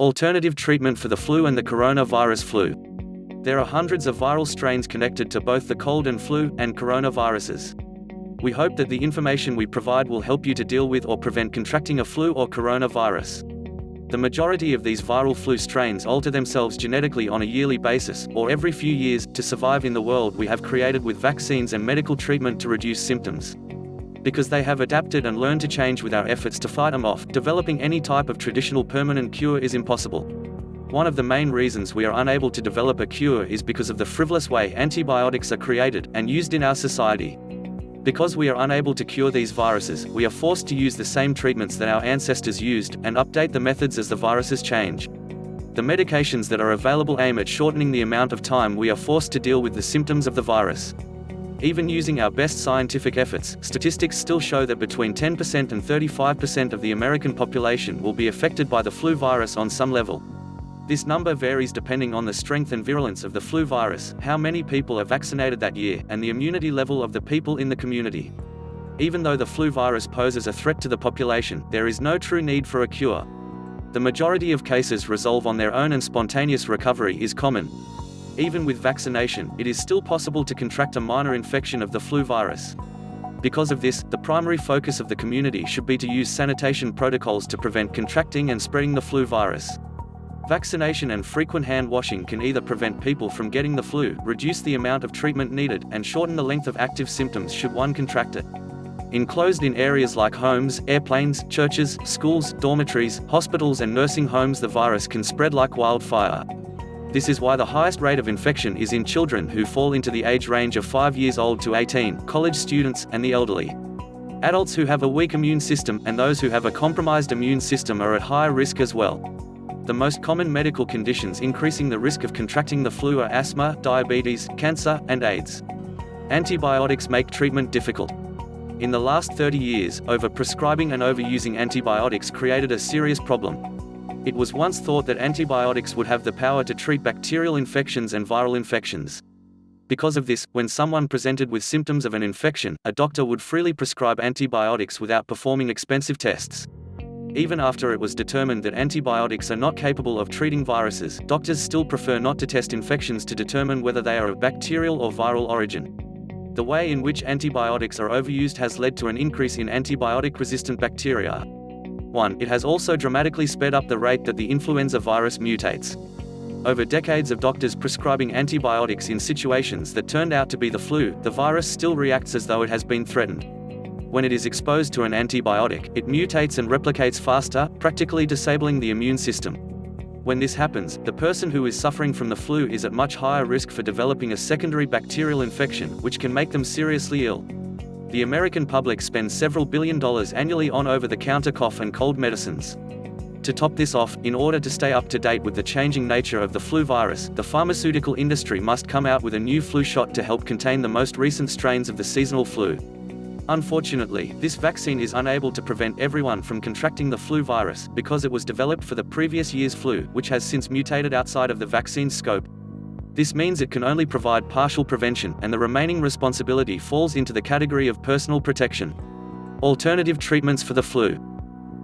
Alternative treatment for the flu and the coronavirus flu. There are hundreds of viral strains connected to both the cold and flu, and coronaviruses. We hope that the information we provide will help you to deal with or prevent contracting a flu or coronavirus. The majority of these viral flu strains alter themselves genetically on a yearly basis, or every few years, to survive in the world we have created with vaccines and medical treatment to reduce symptoms. Because they have adapted and learned to change with our efforts to fight them off, developing any type of traditional permanent cure is impossible. One of the main reasons we are unable to develop a cure is because of the frivolous way antibiotics are created and used in our society. Because we are unable to cure these viruses, we are forced to use the same treatments that our ancestors used, and update the methods as the viruses change. The medications that are available aim at shortening the amount of time we are forced to deal with the symptoms of the virus. Even using our best scientific efforts, statistics still show that between 10% and 35% of the American population will be affected by the flu virus on some level. This number varies depending on the strength and virulence of the flu virus, how many people are vaccinated that year, and the immunity level of the people in the community. Even though the flu virus poses a threat to the population, there is no true need for a cure. The majority of cases resolve on their own and spontaneous recovery is common. Even with vaccination, it is still possible to contract a minor infection of the flu virus. Because of this, the primary focus of the community should be to use sanitation protocols to prevent contracting and spreading the flu virus. Vaccination and frequent hand washing can either prevent people from getting the flu, reduce the amount of treatment needed, and shorten the length of active symptoms should one contract it. Enclosed-in areas like homes, airplanes, churches, schools, dormitories, hospitals and nursing homes, the virus can spread like wildfire. This is why the highest rate of infection is in children who fall into the age range of 5 years old to 18, college students, and the elderly. Adults who have a weak immune system, and those who have a compromised immune system are at higher risk as well. The most common medical conditions increasing the risk of contracting the flu are asthma, diabetes, cancer, and AIDS. Antibiotics make treatment difficult. In the last 30 years, overprescribing and overusing antibiotics created a serious problem. It was once thought that antibiotics would have the power to treat bacterial infections and viral infections. Because of this, when someone presented with symptoms of an infection, a doctor would freely prescribe antibiotics without performing expensive tests. Even after it was determined that antibiotics are not capable of treating viruses, doctors still prefer not to test infections to determine whether they are of bacterial or viral origin. The way in which antibiotics are overused has led to an increase in antibiotic-resistant bacteria. 1. It has also dramatically sped up the rate that the influenza virus mutates. Over decades of doctors prescribing antibiotics in situations that turned out to be the flu, the virus still reacts as though it has been threatened. When it is exposed to an antibiotic, it mutates and replicates faster, practically disabling the immune system. When this happens, the person who is suffering from the flu is at much higher risk for developing a secondary bacterial infection, which can make them seriously ill. The American public spends several $1 billion annually on over-the-counter cough and cold medicines. To top this off, in order to stay up to date with the changing nature of the flu virus, the pharmaceutical industry must come out with a new flu shot to help contain the most recent strains of the seasonal flu. Unfortunately, this vaccine is unable to prevent everyone from contracting the flu virus, because it was developed for the previous year's flu, which has since mutated outside of the vaccine's scope. This means it can only provide partial prevention, and the remaining responsibility falls into the category of personal protection. Alternative treatments for the flu.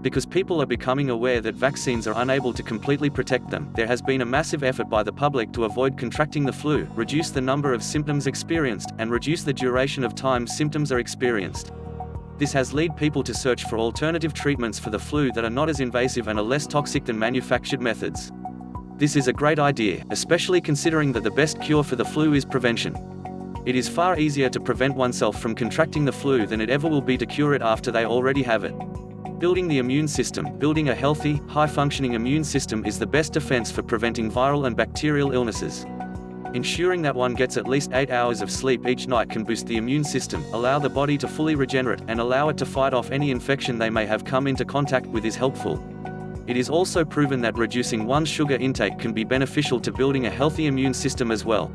Because people are becoming aware that vaccines are unable to completely protect them, there has been a massive effort by the public to avoid contracting the flu, reduce the number of symptoms experienced, and reduce the duration of time symptoms are experienced. This has led people to search for alternative treatments for the flu that are not as invasive and are less toxic than manufactured methods. This is a great idea, especially considering that the best cure for the flu is prevention. It is far easier to prevent oneself from contracting the flu than it ever will be to cure it after they already have it. Building the immune system. Building a healthy, high-functioning immune system is the best defense for preventing viral and bacterial illnesses. Ensuring that one gets at least 8 hours of sleep each night can boost the immune system, allow the body to fully regenerate, and allow it to fight off any infection they may have come into contact with is helpful. It is also proven that reducing one's sugar intake can be beneficial to building a healthy immune system as well.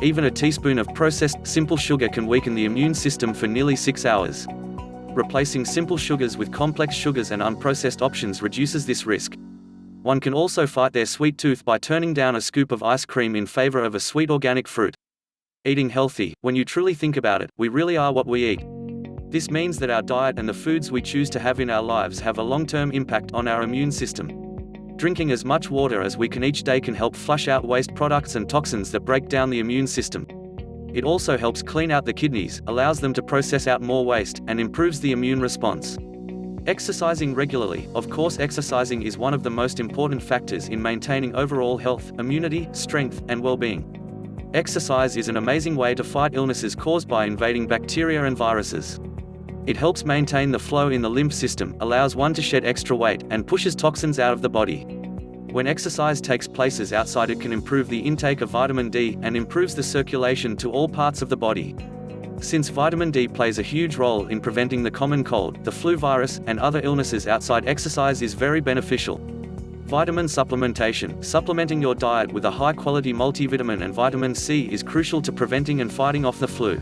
Even a teaspoon of processed, simple sugar can weaken the immune system for nearly 6 hours. Replacing simple sugars with complex sugars and unprocessed options reduces this risk. One can also fight their sweet tooth by turning down a scoop of ice cream in favor of a sweet organic fruit. Eating healthy. When you truly think about it, we really are what we eat. This means that our diet and the foods we choose to have in our lives have a long-term impact on our immune system. Drinking as much water as we can each day can help flush out waste products and toxins that break down the immune system. It also helps clean out the kidneys, allows them to process out more waste, and improves the immune response. Exercising regularly. Of course, exercising is one of the most important factors in maintaining overall health, immunity, strength, and well-being. Exercise is an amazing way to fight illnesses caused by invading bacteria and viruses. It helps maintain the flow in the lymph system, allows one to shed extra weight, and pushes toxins out of the body. When exercise takes place outside, it can improve the intake of vitamin D, and improves the circulation to all parts of the body. Since vitamin D plays a huge role in preventing the common cold, the flu virus, and other illnesses outside, exercise is very beneficial. Vitamin supplementation. Supplementing your diet with a high-quality multivitamin and vitamin C is crucial to preventing and fighting off the flu.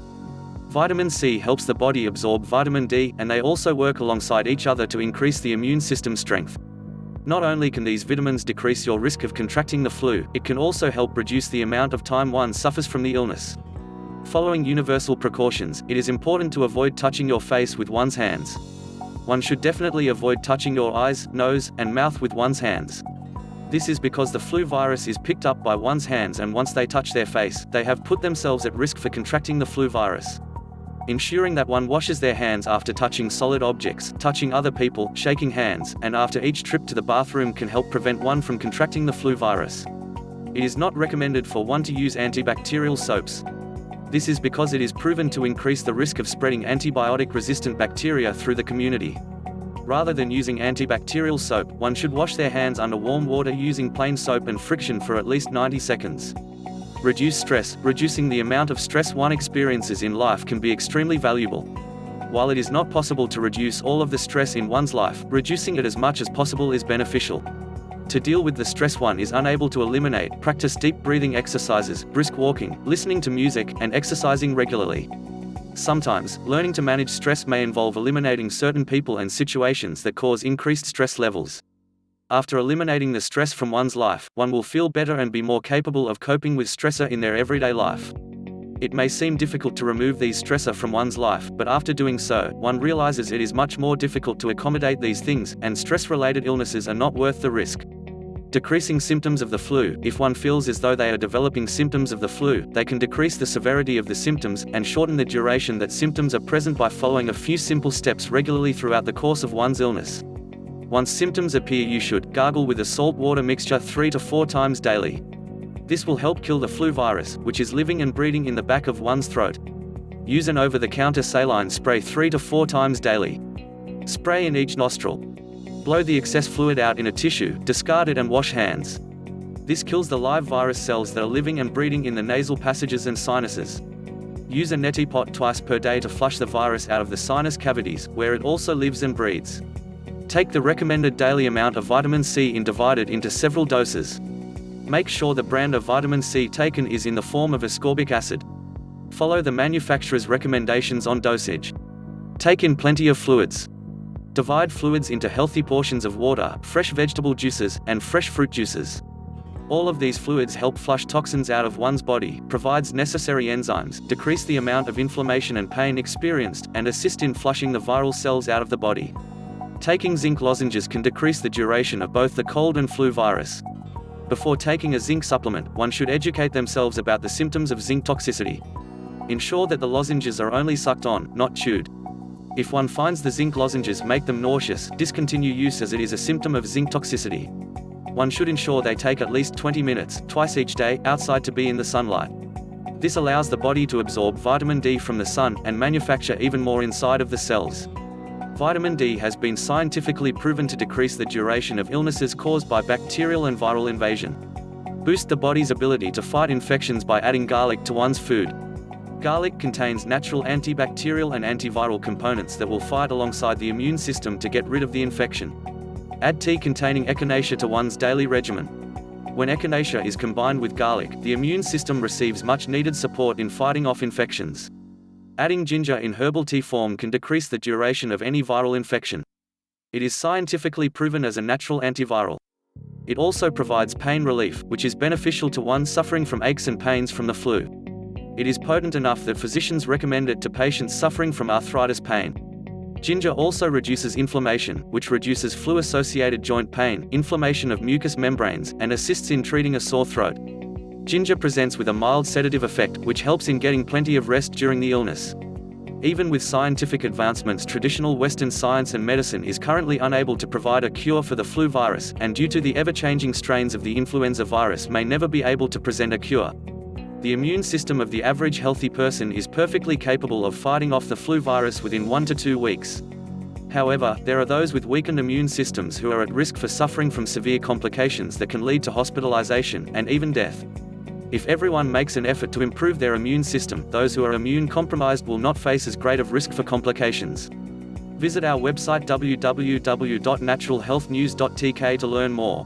Vitamin C helps the body absorb vitamin D, and they also work alongside each other to increase the immune system strength. Not only can these vitamins decrease your risk of contracting the flu, it can also help reduce the amount of time one suffers from the illness. Following universal precautions, it is important to avoid touching your face with one's hands. One should definitely avoid touching your eyes, nose, and mouth with one's hands. This is because the flu virus is picked up by one's hands, and once they touch their face, they have put themselves at risk for contracting the flu virus. Ensuring that one washes their hands after touching solid objects, touching other people, shaking hands, and after each trip to the bathroom can help prevent one from contracting the flu virus. It is not recommended for one to use antibacterial soaps. This is because it is proven to increase the risk of spreading antibiotic-resistant bacteria through the community. Rather than using antibacterial soap, one should wash their hands under warm water using plain soap and friction for at least 90 seconds. Reduce stress. Reducing the amount of stress one experiences in life can be extremely valuable. While it is not possible to reduce all of the stress in one's life, reducing it as much as possible is beneficial. To deal with the stress one is unable to eliminate, practice deep breathing exercises, brisk walking, listening to music, and exercising regularly. Sometimes, learning to manage stress may involve eliminating certain people and situations that cause increased stress levels. After eliminating the stress from one's life, one will feel better and be more capable of coping with stressor in their everyday life. It may seem difficult to remove these stressor from one's life, but after doing so, one realizes it is much more difficult to accommodate these things, and stress-related illnesses are not worth the risk. Decreasing symptoms of the flu. If one feels as though they are developing symptoms of the flu, they can decrease the severity of the symptoms, and shorten the duration that symptoms are present by following a few simple steps regularly throughout the course of one's illness. Once symptoms appear, you should gargle with a salt water mixture 3 to 4 times daily. This will help kill the flu virus, which is living and breeding in the back of one's throat. Use an over-the-counter saline spray 3 to 4 times daily. Spray in each nostril. Blow the excess fluid out in a tissue, discard it and wash hands. This kills the live virus cells that are living and breeding in the nasal passages and sinuses. Use a neti pot twice per day to flush the virus out of the sinus cavities, where it also lives and breeds. Take the recommended daily amount of vitamin C divided into several doses. Make sure the brand of vitamin C taken is in the form of ascorbic acid. Follow the manufacturer's recommendations on dosage. Take in plenty of fluids. Divide fluids into healthy portions of water, fresh vegetable juices, and fresh fruit juices. All of these fluids help flush toxins out of one's body, provides necessary enzymes, decrease the amount of inflammation and pain experienced, and assist in flushing the viral cells out of the body. Taking zinc lozenges can decrease the duration of both the cold and flu virus. Before taking a zinc supplement, one should educate themselves about the symptoms of zinc toxicity. Ensure that the lozenges are only sucked on, not chewed. If one finds the zinc lozenges make them nauseous, discontinue use, as it is a symptom of zinc toxicity. One should ensure they take at least 20 minutes, twice each day, outside to be in the sunlight. This allows the body to absorb vitamin D from the sun, and manufacture even more inside of the cells. Vitamin D has been scientifically proven to decrease the duration of illnesses caused by bacterial and viral invasion. Boost the body's ability to fight infections by adding garlic to one's food. Garlic contains natural antibacterial and antiviral components that will fight alongside the immune system to get rid of the infection. Add tea containing echinacea to one's daily regimen. When echinacea is combined with garlic, the immune system receives much needed support in fighting off infections. Adding ginger in herbal tea form can decrease the duration of any viral infection. It is scientifically proven as a natural antiviral. It also provides pain relief, which is beneficial to one suffering from aches and pains from the flu. It is potent enough that physicians recommend it to patients suffering from arthritis pain. Ginger also reduces inflammation, which reduces flu-associated joint pain, inflammation of mucous membranes, and assists in treating a sore throat. Ginger presents with a mild sedative effect, which helps in getting plenty of rest during the illness. Even with scientific advancements, traditional Western science and medicine is currently unable to provide a cure for the flu virus, and due to the ever-changing strains of the influenza virus may never be able to present a cure. The immune system of the average healthy person is perfectly capable of fighting off the flu virus within 1 to 2 weeks. However, there are those with weakened immune systems who are at risk for suffering from severe complications that can lead to hospitalization, and even death. If everyone makes an effort to improve their immune system, those who are immune-compromised will not face as great of risk for complications. Visit our website www.naturalhealthnews.tk to learn more.